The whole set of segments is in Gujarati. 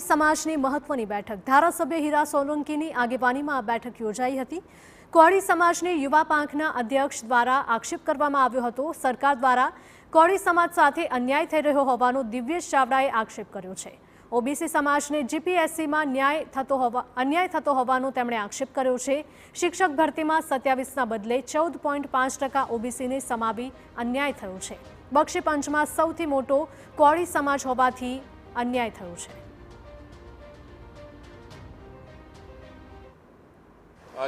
સમાજની મહત્વની બેઠક ધારાસભ્ય હીરા સોલંકીની આગેવાનીમાં આ બેઠક યોજાઈ હતી। કોળી સમાજની યુવા પાંખના અધ્યક્ષ દ્વારા આક્ષેપ કરવામાં આવ્યો હતો। સરકાર દ્વારા કોળી સમાજ સાથે અન્યાય થઈ રહ્યો હોવાનો દિવ્યેશ ચાવડાએ આક્ષેપ કર્યો છે। ઓબીસી સમાજને જીપીએસસીમાં અન્યાય થતો હોવાનો તેમણે આક્ષેપ કર્યો છે। શિક્ષક ભરતીમાં 27ના બદલે 14.5% ઓબીસીને સમાવી અન્યાય થયો છે। બક્ષી પંચમાં સૌથી મોટો કોળી સમાજ હોવાથી અન્યાય થયો છે।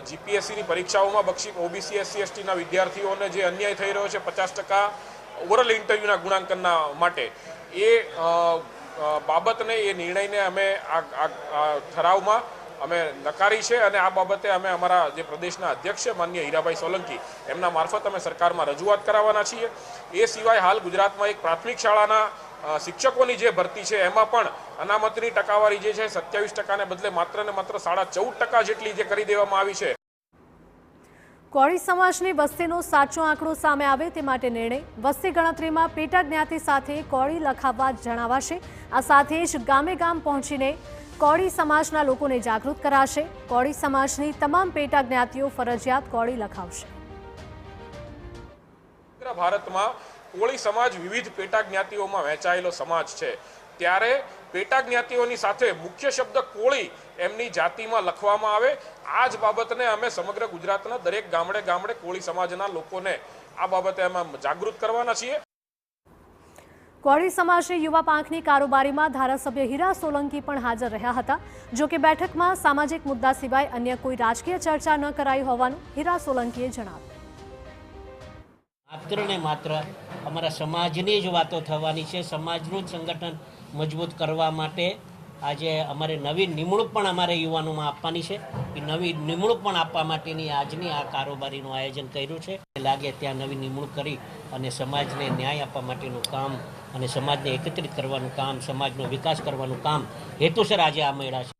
જીપીએસસીની પરીક્ષાઓમાં બક્ષી ઓબીસી એસસી એસટીના વિદ્યાર્થીઓને જે અન્યાય થઈ રહ્યો છે 50% ઓરલ ઇન્ટરવ્યુના ગુણાંકનના માટે એ બાબતને એ નિર્ણયને અમે આ ઠરાવમાં અમે નકારી છે અને આ બાબતે અમે અમારા જે પ્રદેશના અધ્યક્ષ છે માનનીય હીરાભાઈ સોલંકી એમના મારફત અમે સરકારમાં રજૂઆત કરાવવાના છીએ। એ સિવાય હાલ ગુજરાતમાં એક પ્રાથમિક શાળાના શિક્ષકોની જે ભરતી છે એમાં પણ અનામતની ટકાવારી જે છે 27%ને બદલે માત્ર ને માત્ર 14.5% જેટલી જે કરી દેવામાં આવી છે। કોળી સમાજની વસ્તીનો સાચો આંકડો સામે આવે તે માટે નિર્ણય વસ્તી ગણતરીમાં પેટા જ્ઞાતિ સાથે કોળી લખાવવા જણાવાશે। આ સાથે જ ગામે ગામ પહોંચીને કોળી સમાજના લોકોને જાગૃત કરાશે। કોળી સમાજની તમામ પેટા જ્ઞાતિઓ ફરજિયાત કોળી લખાવશે। ભારતમાં કોળી સમાજ વિવિધ પેટા જ્ઞાતિઓમાં વહેંચાયેલો સમાજ છે, ત્યારે પેટા જ્ઞાતિઓની સાથે મુખ્ય શબ્દ કોળી એમની જાતિમાં લખવામાં આવે। આ જ બાબતને અમે સમગ્ર ગુજરાતના દરેક ગામડે ગામડે કોળી સમાજના લોકોને આ બાબતે અમે જાગૃત કરવાના છીએ। કોળી સમાજની યુવા પાંખની કારોબારીમાં ધારાસભ્ય હીરા સોલંકી પણ હાજર રહ્યા હતા। જો કે બેઠકમાં સામાજિક મુદ્દા સિવાય અન્ય કોઈ રાજકીય ચર્ચા ન કરાઈ હોવાનું હીરા સોલંકીએ જણાવ્યું। માત્ર ને માત્ર અમારા સમાજની જ વાતો થવાની છે। સમાજનું જ સંગઠન મજબૂત કરવા માટે આજે અમારે નવી નિમણૂક પણ અમારે યુવાનોમાં આપવાની છે। એ નવી નિમણૂક પણ આપવા માટેની આજની આ કારોબારીનું આયોજન કર્યું છે। લાગે ત્યાં નવી નિમણૂક કરી અને સમાજને ન્યાય આપવા માટેનું કામ અને સમાજને એકત્રિત કરવાનું કામ, સમાજનો વિકાસ કરવાનું કામ હેતુસર આજે આ મળ્યા છે।